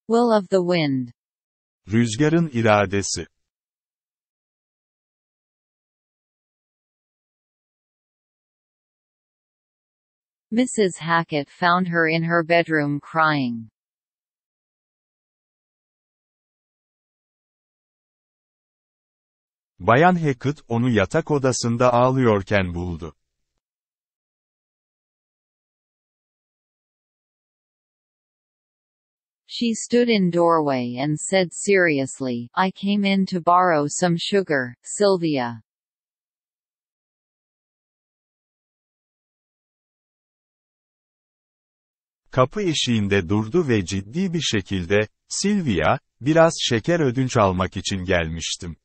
Will of the wind. Rüzgarın iradesi. Mrs. Hackett found her in her bedroom crying. Bayan Hackett onu yatak odasında ağlıyorken buldu. She stood in doorway and said seriously, "I came in to borrow some sugar, Sylvia." Kapı eşiğinde durdu ve ciddi bir şekilde, "Sylvia, biraz şeker ödünç almak için gelmiştim."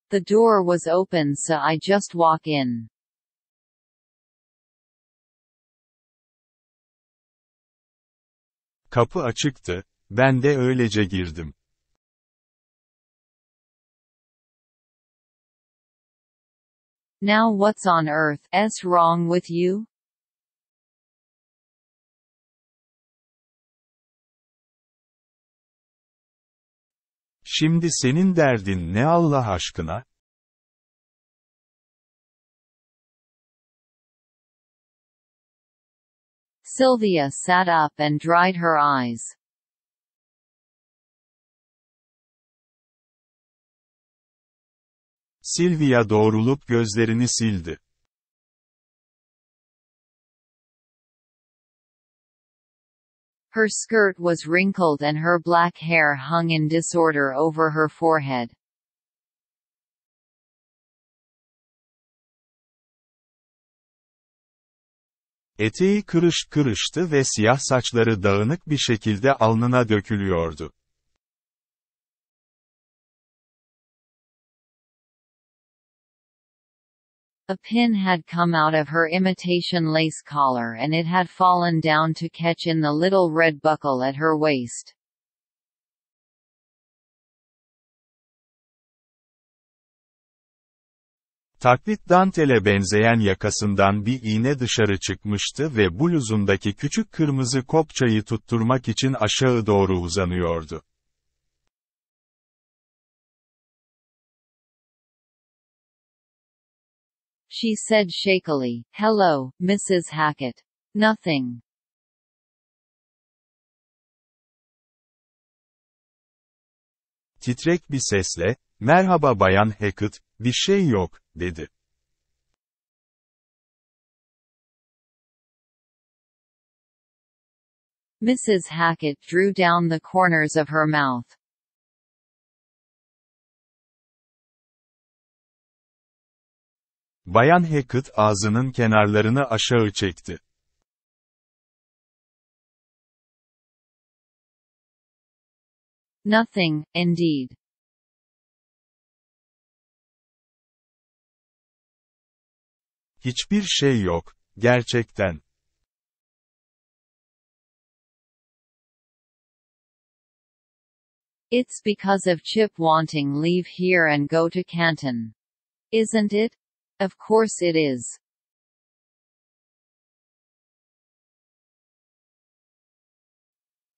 The door was open, so I just walk in. Kapı açıktı, ben de öylece girdim. Now what's on earth's wrong with you? Şimdi senin derdin ne Allah aşkına? Sylvia sat up and dried her eyes. Sylvia doğrulup gözlerini sildi. Her skirt was wrinkled and her black hair hung in disorder over her forehead. Eteği kırışık kırıştı ve siyah saçları dağınık bir şekilde alnına dökülüyordu. A pin had come out of her imitation lace collar and it had fallen down to catch in the little red buckle at her waist. Taklit dantele benzeyen yakasından bir iğne dışarı çıkmıştı ve bluzundaki küçük kırmızı kopçayı tutturmak için aşağı doğru uzanıyordu. She said shakily, "Hello, Mrs. Hackett. Nothing." Titrek bir sesle, "Merhaba Bayan Hackett, bir şey yok," dedi. Mrs. Hackett drew down the corners of her mouth. Bayan Hackett ağzının kenarlarını aşağı çekti. Nothing, indeed. Hiçbir şey yok, gerçekten. It's because of Chip wanting leave here and go to Canton. Isn't it? Of course it is.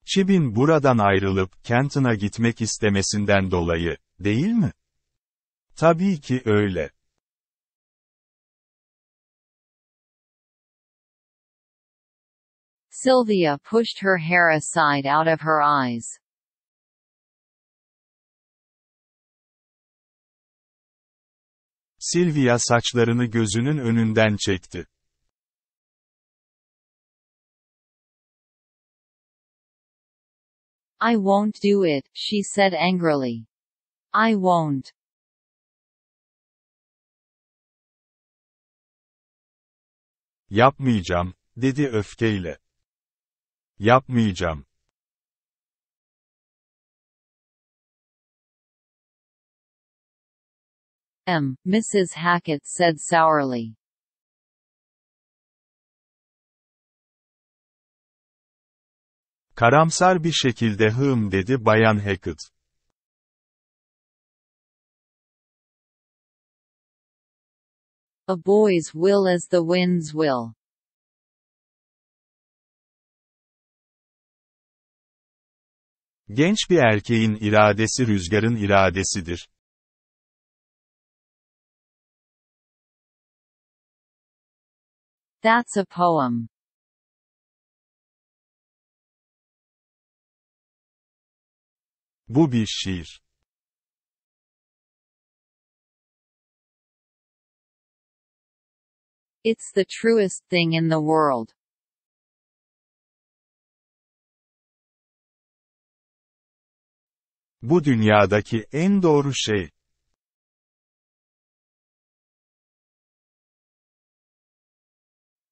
Chip'in buradan ayrılıp Canton'a gitmek istemesinden dolayı, değil mi? Tabii ki öyle. Sylvia pushed her hair aside out of her eyes. Sylvia saçlarını gözünün önünden çekti. "I won't do it," she said angrily. "I won't." "Yapmayacağım," dedi öfkeyle. "Yapmayacağım." Mrs. Hackett said sourly. Karamsar bir şekilde dedi Bayan Hackett. "A boy's will is the wind's will." Genç bir erkeğin iradesi rüzgarın iradesidir. That's a poem. Bu bir şiir. It's the truest thing in the world. Bu dünyadaki en doğru şey.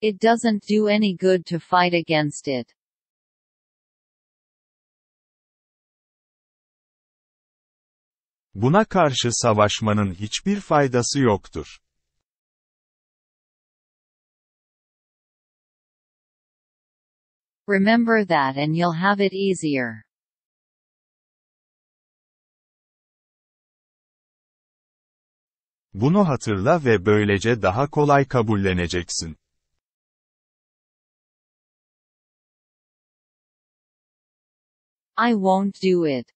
It doesn't do any good to fight against it. Buna karşı savaşmanın hiçbir faydası yoktur. Remember that and you'll have it easier. Bunu hatırla ve böylece daha kolay kabulleneceksin. I won't do it.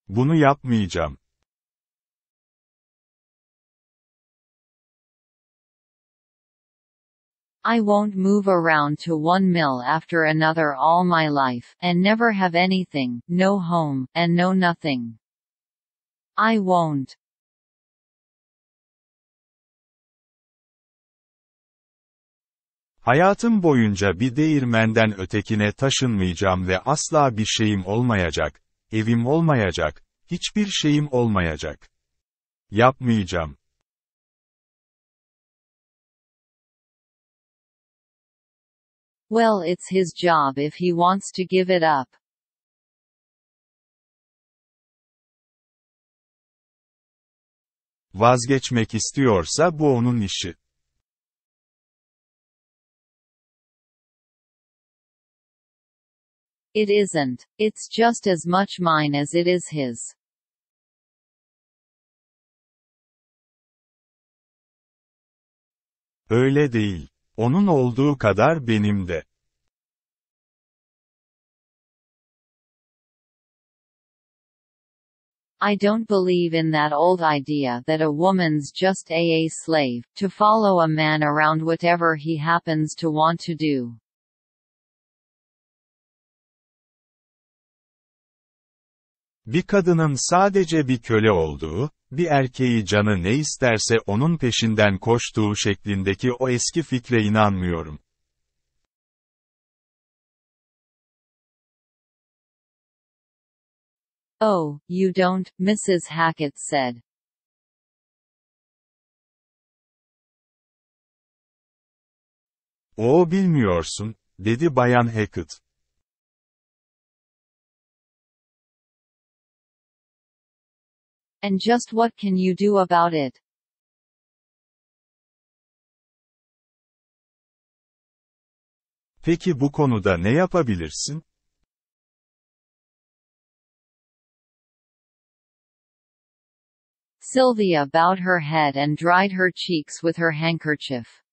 Bunu yapmayacağım. I won't move around to one mill after another all my life, and never have anything, no home, and no nothing. I won't. Hayatım boyunca bir değirmenden ötekine taşınmayacağım ve asla bir şeyim olmayacak, evim olmayacak, hiçbir şeyim olmayacak. Yapmayacağım. Well, it's his job if he wants to give it up. Vazgeçmek istiyorsa bu onun işi. It isn't. It's just as much mine as it is his. Öyle değil. Onun olduğu kadar benim de. I don't believe in that old idea that a woman's just a slave, to follow a man around whatever he happens to want to do. Bir kadının sadece bir köle olduğu, bir erkeği canı ne isterse onun peşinden koştuğu şeklindeki o eski fikre inanmıyorum. Oh, you don't, Mrs. Hackett said. O bilmiyorsun, dedi Bayan Hackett. And just what can you do about it? Peki bu konuda ne yapabilirsin? Sylvia bowed her head and dried her cheeks with her handkerchief.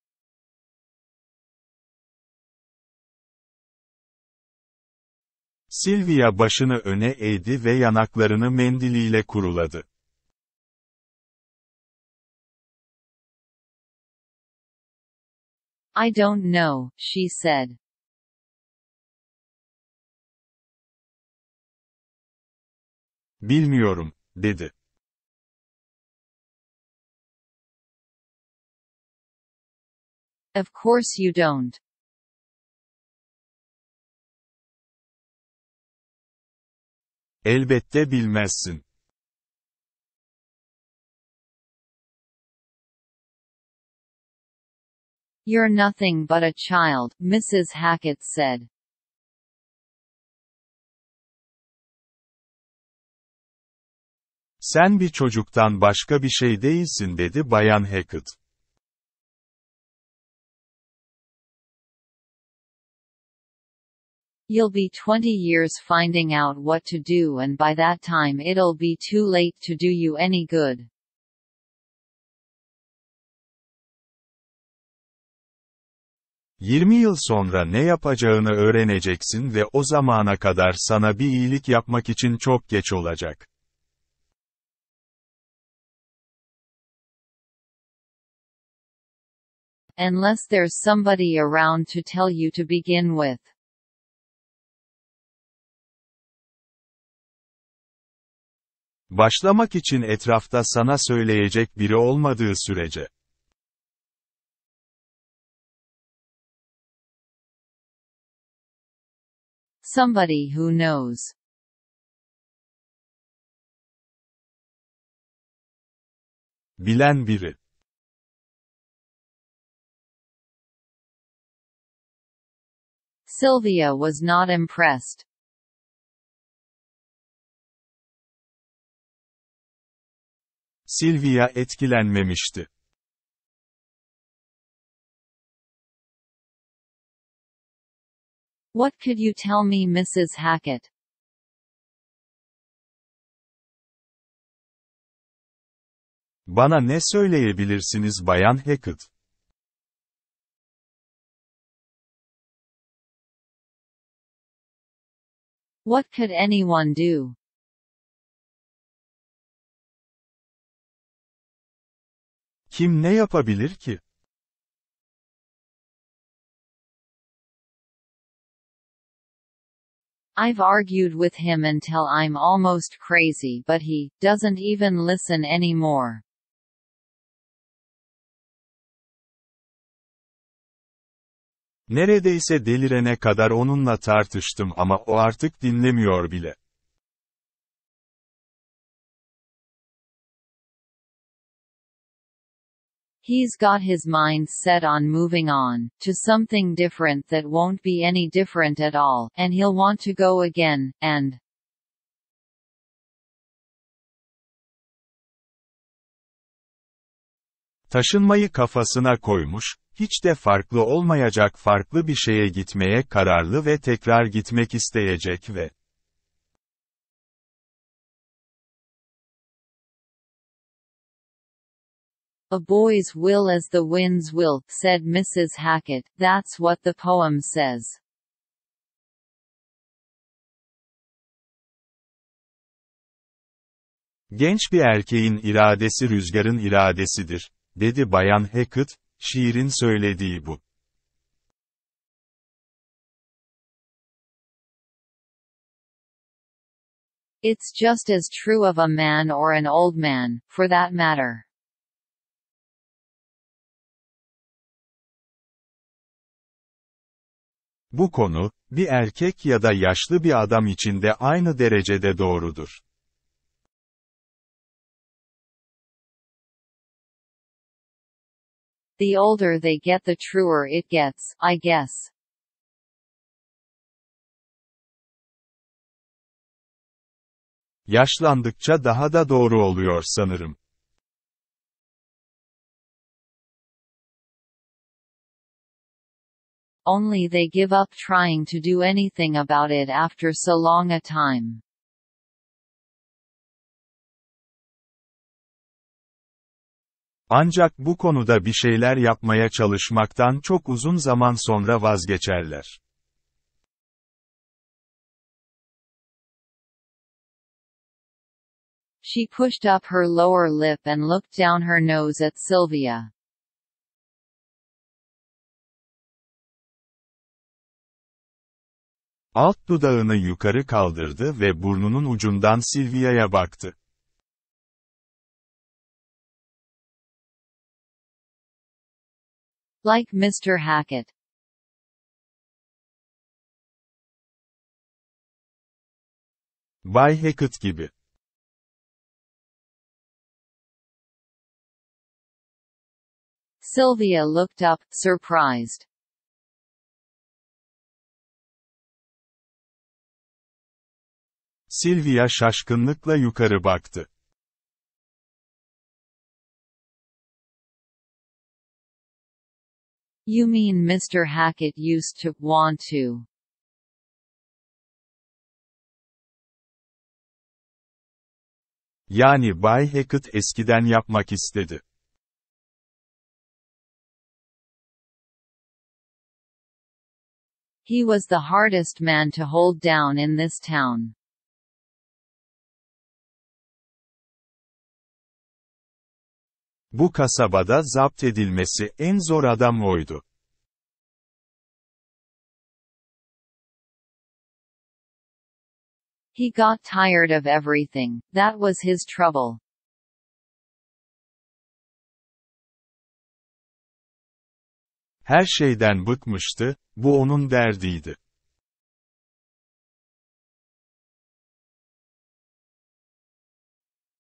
Sylvia başını öne eğdi ve yanaklarını mendiliyle kuruladı. I don't know, she said. Bilmiyorum, dedi. Of course you don't. Elbette bilmezsin. You're nothing but a child, Mrs. Hackett said. Sen bir çocuktan başka bir şey değilsin dedi Bayan Hackett. You'll be 20 years finding out what to do, and by that time it'll be too late to do you any good. 20 yıl sonra ne yapacağını öğreneceksin ve o zamana kadar sana bir iyilik yapmak için çok geç olacak. Unless there's somebody around to tell you to begin with. Başlamak için etrafta sana söyleyecek biri olmadığı sürece. Somebody who knows. Bilen biri. Sylvia was not impressed. Sylvia etkilenmemişti. What could you tell me, Mrs. Hackett? Bana ne söyleyebilirsiniz Bayan Hackett? What could anyone do? Kim ne yapabilir ki? I've argued with him until I'm almost crazy, but he doesn't even listen anymore. Neredeyse delirene kadar onunla tartıştım ama o artık dinlemiyor bile. He's got his mind set on moving on, to something different that won't be any different at all, and he'll want to go again, and Taşınmayı kafasına koymuş, hiç de farklı olmayacak farklı bir şeye gitmeye kararlı ve tekrar gitmek isteyecek ve a boy's will as the wind's will, said Mrs. Hackett. That's what the poem says. Genç bir erkeğin iradesi rüzgarın iradesidir, dedi Bayan Hackett, şiirin söylediği bu. It's just as true of a man or an old man, for that matter. Bu konu, bir erkek ya da yaşlı bir adam için de aynı derecede doğrudur. The older they get, the truer it gets, I guess. Yaşlandıkça daha da doğru oluyor sanırım. Only they give up trying to do anything about it after so long a time. Ancak bu konuda bir şeyler yapmaya çalışmaktan çok uzun zaman sonra vazgeçerler. She pushed up her lower lip and looked down her nose at Sylvia. Alt dudağını yukarı kaldırdı ve burnunun ucundan Sylvia'ya baktı. Like Mr. Hackett. Bay Hackett gibi. Sylvia looked up, surprised. Sylvia şaşkınlıkla yukarı baktı. You mean Mr. Hackett used to want to? Yani Bay Hackett eskiden yapmak istedi. He was the hardest man to hold down in this town. Bu kasabada zapt edilmesi en zor adam oydu. He got tired of everything, that was his trouble. Her şeyden bıkmıştı, bu onun derdiydi.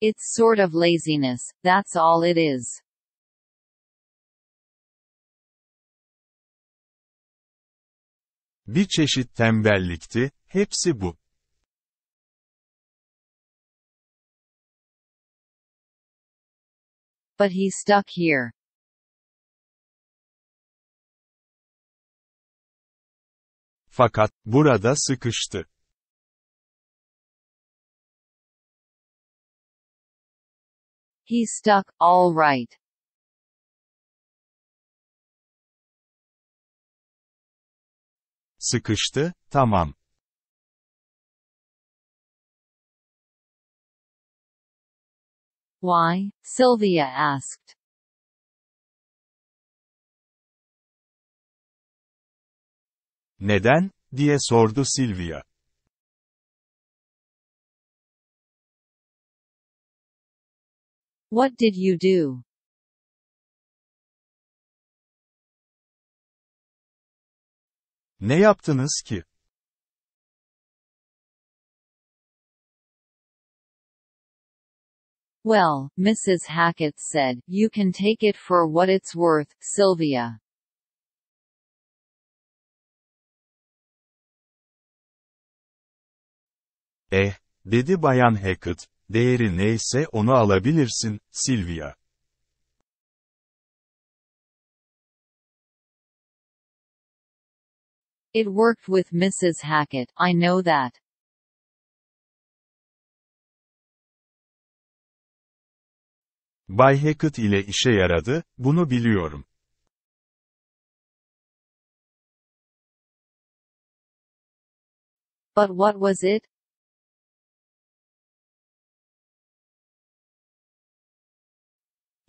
It's sort of laziness, that's all it is. Bir çeşit tembellikti, hepsi bu. But he stuck here. Fakat, burada sıkıştı. He stuck, all right. Sıkıştı, tamam. Why? Sylvia asked. Neden? Diye sordu Sylvia. What did you do? Ne yaptınız ki? Well, Mrs. Hackett said, you can take it for what it's worth, Sylvia. Dedi Bayan Hackett, değeri neyse onu alabilirsin, Sylvia. It worked with Mrs. Hackett, I know that. Bay Hackett ile işe yaradı, bunu biliyorum. But what was it?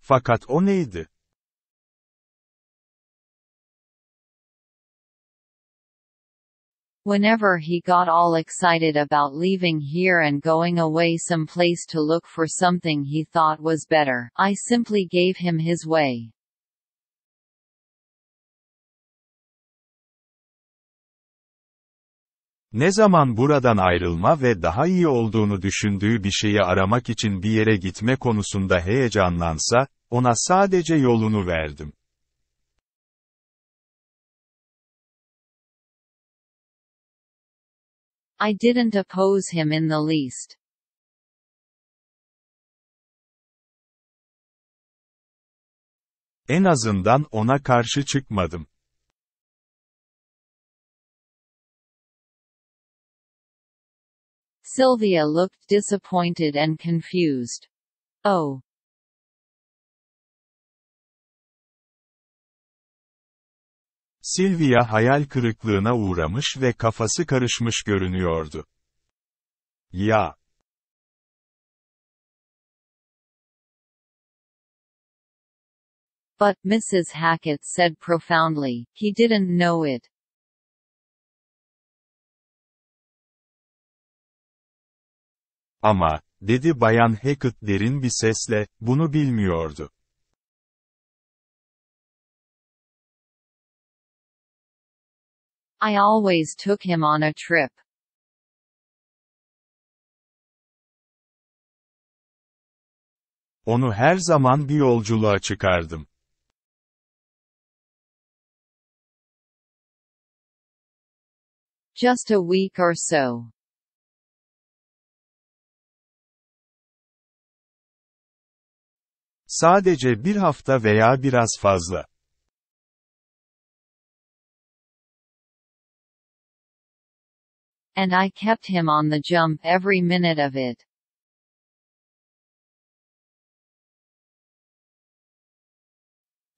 Fakat o neydi? Whenever he got all excited about leaving here and going away someplace to look for something he thought was better, I simply gave him his way. Ne zaman buradan ayrılma ve daha iyi olduğunu düşündüğü bir şeyi aramak için bir yere gitme konusunda heyecanlansa, ona sadece yolunu verdim. I didn't oppose him in the least. En azından ona karşı çıkmadım. Sylvia looked disappointed and confused. Oh. Sylvia hayal kırıklığına uğramış ve kafası karışmış görünüyordu. Ya. But, Mrs. Hackett said profoundly, he didn't know it. Ama, dedi Bayan Hackett derin bir sesle, bunu bilmiyordu. I always took him on a trip. Onu her zaman bir yolculuğa çıkardım. Just a week or so. Sadece bir hafta veya biraz fazla. And I kept him on the jump every minute of it.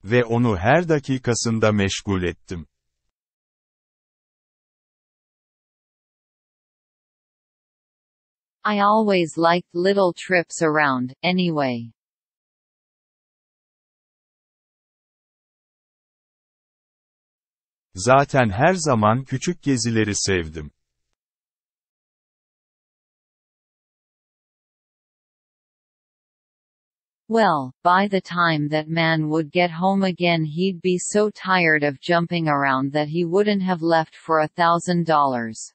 Ve onu her dakikasında meşgul ettim. I always liked little trips around, anyway. Zaten her zaman küçük gezileri sevdim. Well, by the time that man would get home again he'd be so tired of jumping around that he wouldn't have left for $1,000.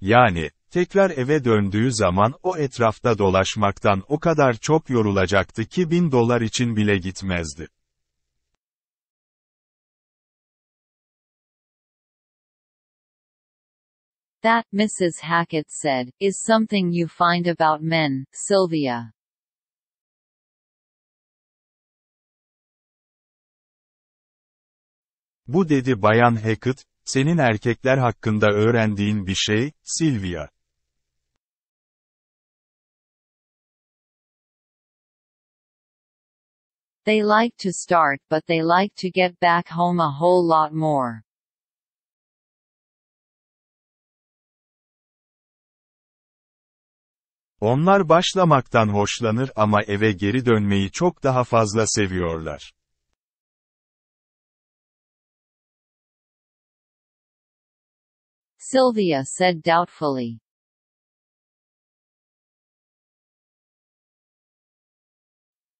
Yani, tekrar eve döndüğü zaman o etrafta dolaşmaktan o kadar çok yorulacaktı ki $1,000 için bile gitmezdi. That, Mrs. Hackett said, is something you find about men, Sylvia. Bu dedi Bayan Hackett, senin erkekler hakkında öğrendiğin bir şey, Sylvia. They like to start but they like to get back home a whole lot more. Onlar başlamaktan hoşlanır ama eve geri dönmeyi çok daha fazla seviyorlar. Sylvia said doubtfully.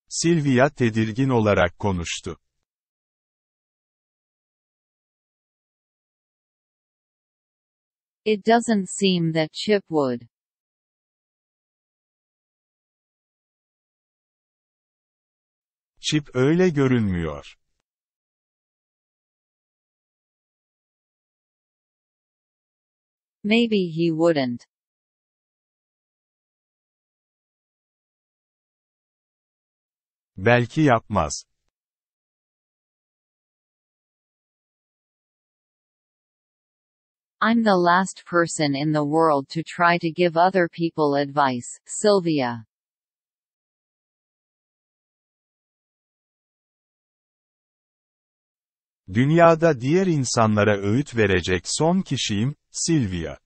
Sylvia tedirgin olarak konuştu. It doesn't seem that Chip would. Chip öyle görünmüyor. Maybe he wouldn't. Belki yapmaz. I'm the last person in the world to try to give other people advice, Sylvia. Dünyada diğer insanlara öğüt verecek son kişiyim, Sylvia.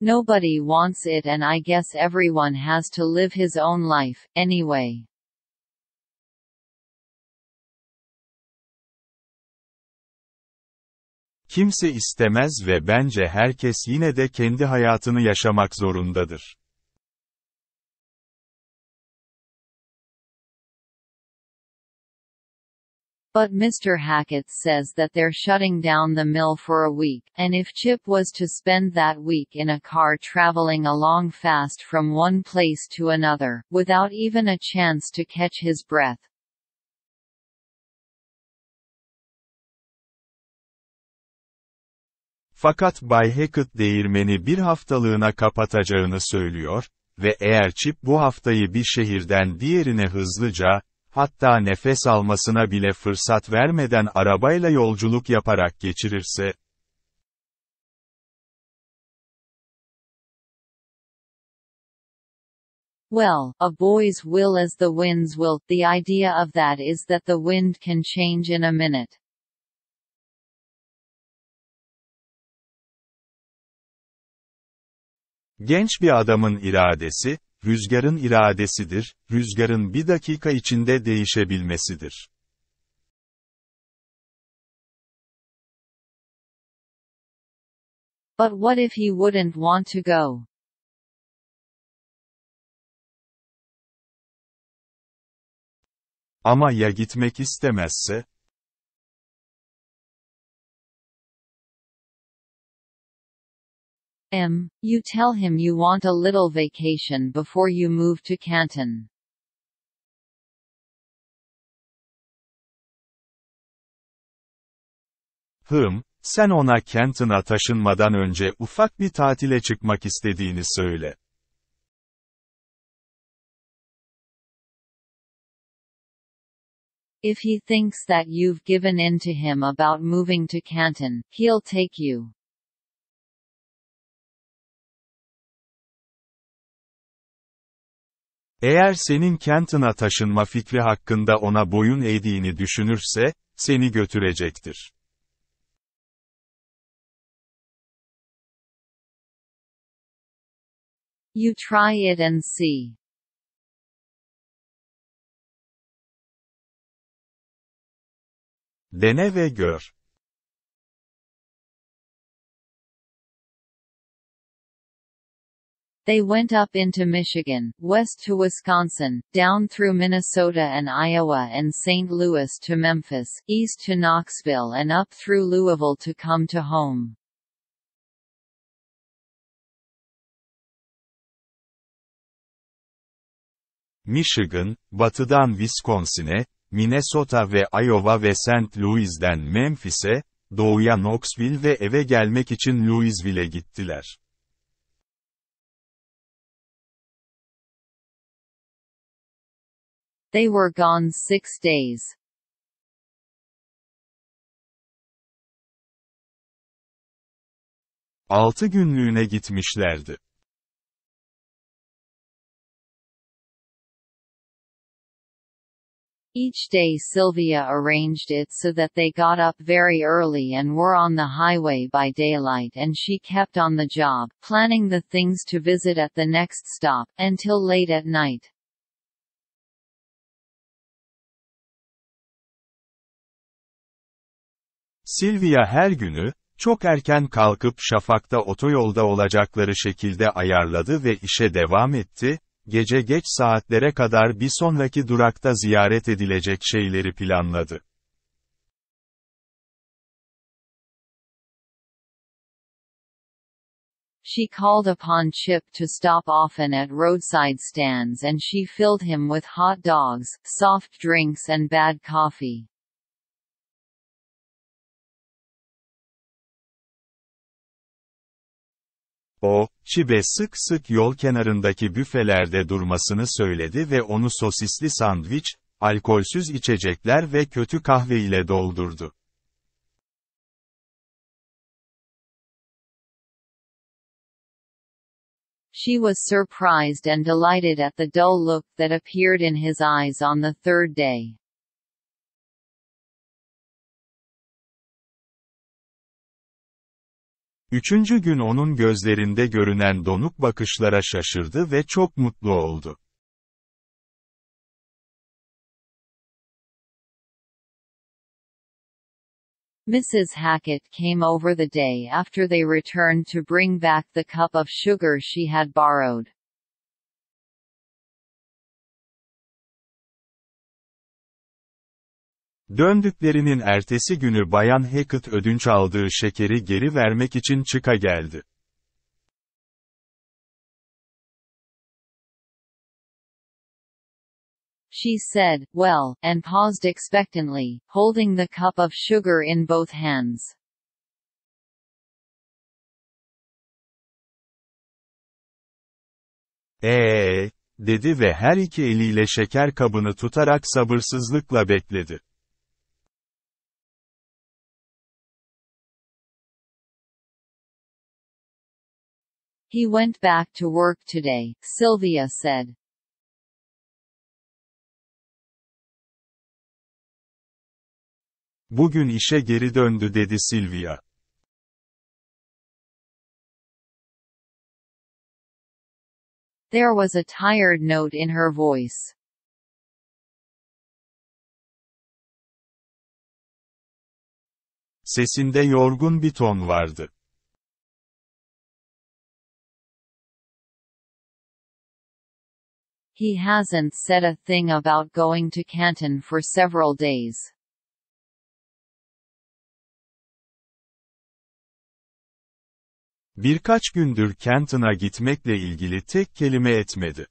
Nobody wants it and I guess everyone has to live his own life, anyway. Kimse istemez ve bence herkes yine de kendi hayatını yaşamak zorundadır. But Mr. Hackett says that they're shutting down the mill for a week, and if Chip was to spend that week in a car traveling along fast from one place to another, without even a chance to catch his breath. Fakat Bay Hackett değirmeni bir haftalığına kapatacağını söylüyor ve eğer Chip bu haftayı bir şehirden diğerine hızlıca, hatta nefes almasına bile fırsat vermeden arabayla yolculuk yaparak geçirirse, Well, a boy's will as the wind's will. The idea of that is that the wind can change in a minute. genç bir adamın iradesi, rüzgarın iradesidir, rüzgarın bir dakika içinde değişebilmesidir. But what if he wouldn't want to go? Ama ya gitmek istemezse? You tell him you want a little vacation before you move to Canton. Sen ona Canton'a taşınmadan önce ufak bir tatile çıkmak istediğini söyle. If he thinks that you've given in to him about moving to Canton, he'll take you. Eğer senin Canton'a taşınma fikri hakkında ona boyun eğdiğini düşünürse, seni götürecektir. You try it and see. Dene ve gör. They went up into Michigan, west to Wisconsin, down through Minnesota and Iowa and St. Louis to Memphis, east to Knoxville and up through Louisville to come to home. Michigan, batıdan Wisconsin'e, Minnesota ve Iowa ve St. Louis'den Memphis'e, doğuya Knoxville ve eve gelmek için Louisville'e gittiler. They were gone 6 days. Altı günlüğüne gitmişlerdi. Each day Sylvia arranged it so that they got up very early and were on the highway by daylight, and she kept on the job, planning the things to visit at the next stop, until late at night. Sylvia her günü, çok erken kalkıp şafakta otoyolda olacakları şekilde ayarladı ve işe devam etti, gece geç saatlere kadar bir sonraki durakta ziyaret edilecek şeyleri planladı. She called upon Chip to stop often at roadside stands, and she filled him with hot dogs, soft drinks and bad coffee. O, Chip'e sık sık yol kenarındaki büfelerde durmasını söyledi ve onu sosisli sandviç, alkolsüz içecekler ve kötü kahve ile doldurdu. She was surprised and delighted at the dull look that appeared in his eyes on the third day. Üçüncü gün onun gözlerinde görünen donuk bakışlara şaşırdı ve çok mutlu oldu. Mrs. Hackett came over the day after they returned to bring back the cup of sugar she had borrowed. Döndüklerinin ertesi günü Bayan Hackett ödünç aldığı şekeri geri vermek için çıka geldi. She said, "Well," and paused expectantly, holding the cup of sugar in both hands. Dedi ve her iki eliyle şeker kabını tutarak sabırsızlıkla bekledi. He went back to work today, Sylvia said. Bugün işe geri döndü dedi Sylvia. There was a tired note in her voice. Sesinde yorgun bir ton vardı. He hasn't said a thing about going to Canton for several days. Birkaç gündür Canton'a gitmekle ilgili tek kelime etmedi.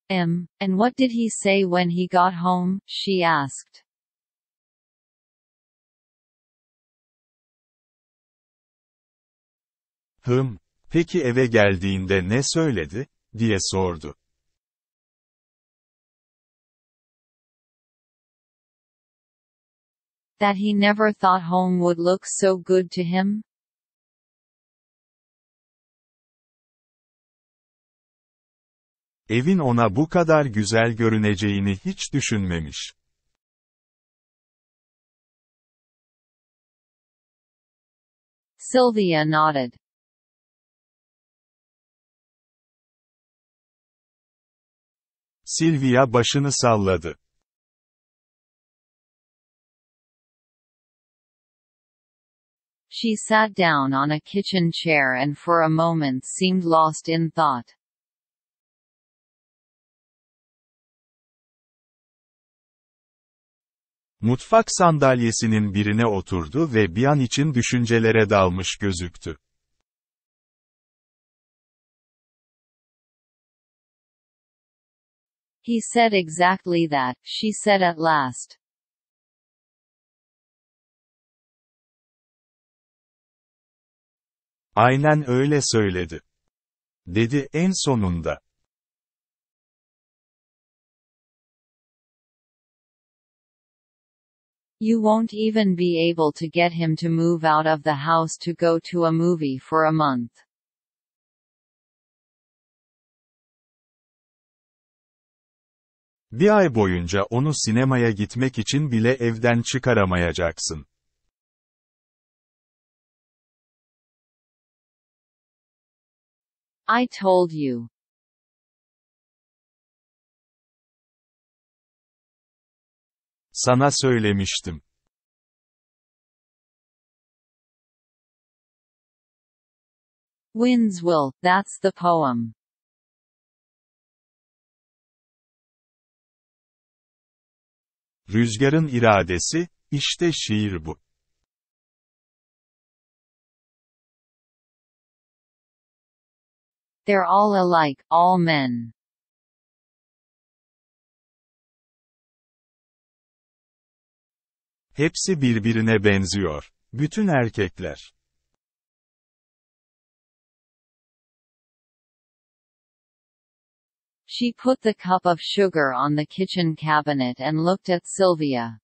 And what did he say when he got home? She asked. Peki eve geldiğinde ne söyledi, diye sordu. That he never thought home would look so good to him? Evin ona bu kadar güzel görüneceğini hiç düşünmemiş. Sylvia nodded. Sylvia başını salladı. She sat down on a kitchen chair and for a moment seemed lost in thought. Mutfak sandalyesinin birine oturdu ve bir an için düşüncelere dalmış gözüktü. He said exactly that, she said at last. Aynen öyle söyledi. Dedi en sonunda. You won't even be able to get him to move out of the house to go to a movie for a month. Bir ay boyunca onu sinemaya gitmek için bile evden çıkaramayacaksın. I told you. Sana söylemiştim. Winds will, that's the poem. Rüzgarın iradesi, işte şiir bu. They're all alike, all men. Hepsi birbirine benziyor. Bütün erkekler. She put the cup of sugar on the kitchen cabinet and looked at Sylvia.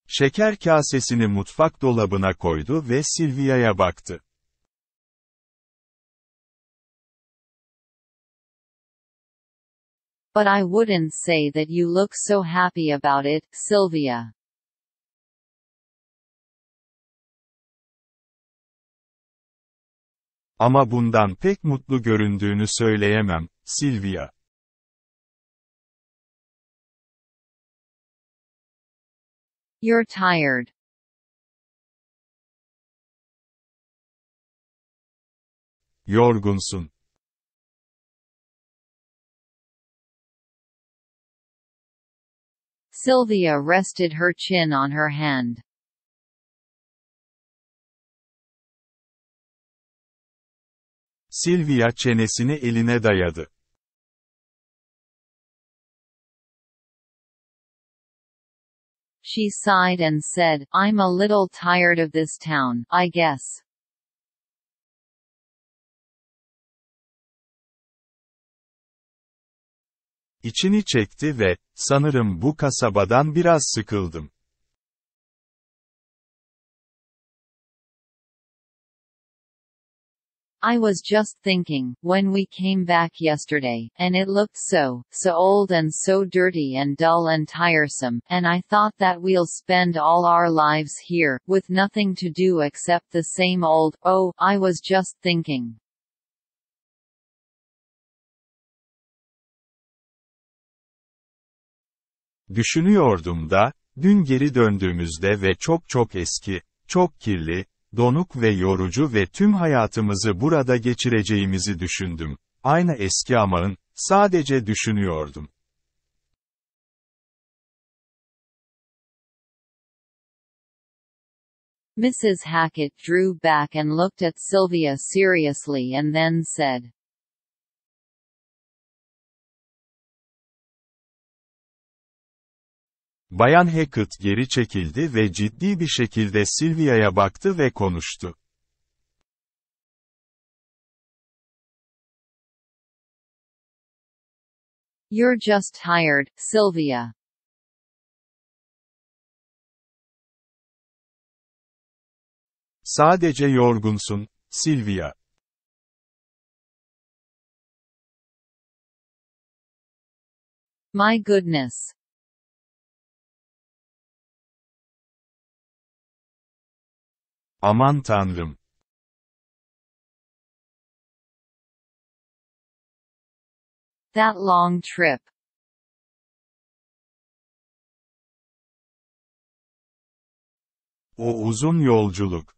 Şeker kasesini mutfak dolabına koydu ve Sylvia'ya baktı. But I wouldn't say that you look so happy about it, Sylvia. Ama bundan pek mutlu göründüğünü söyleyemem, Sylvia. You're tired. Yorgunsun. Sylvia rested her chin on her hand. Sylvia çenesini eline dayadı. She sighed and said, I'm a little tired of this town, I guess. İçini çekti ve, sanırım bu kasabadan biraz sıkıldım. I was just thinking, when we came back yesterday, and it looked so old and so dirty and dull and tiresome, and I thought that we'll spend all our lives here, with nothing to do except the same old, oh, I was just thinking. Düşünüyordum da, dün geri döndüğümüzde ve çok eski, çok kirli, donuk ve yorucu ve tüm hayatımızı burada geçireceğimizi düşündüm. Aynı eski amağın, sadece düşünüyordum. Mrs. Hackett drew back and looked at Sylvia seriously and then said, Bayan Hackett geri çekildi ve ciddi bir şekilde Sylvia'ya baktı ve konuştu. You're just tired, Sylvia. Sadece yorgunsun, Sylvia. My goodness. Aman Tanrım. That long trip. O uzun yolculuk.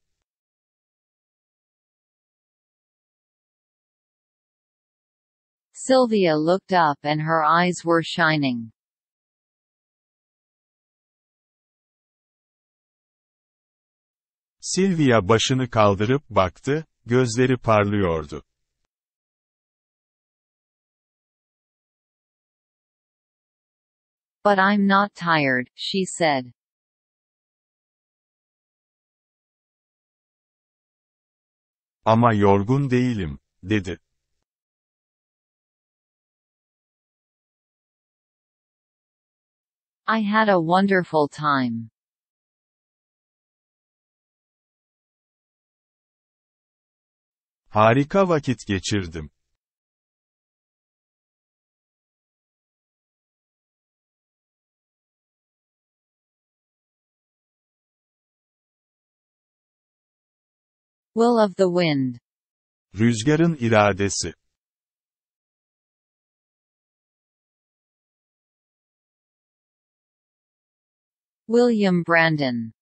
Sylvia looked up and her eyes were shining. Sylvia başını kaldırıp baktı, gözleri parlıyordu. But I'm not tired, she said. Ama yorgun değilim, dedi. I had a wonderful time. Harika vakit geçirdim. Will of the wind. Rüzgarın iradesi. William Brandon.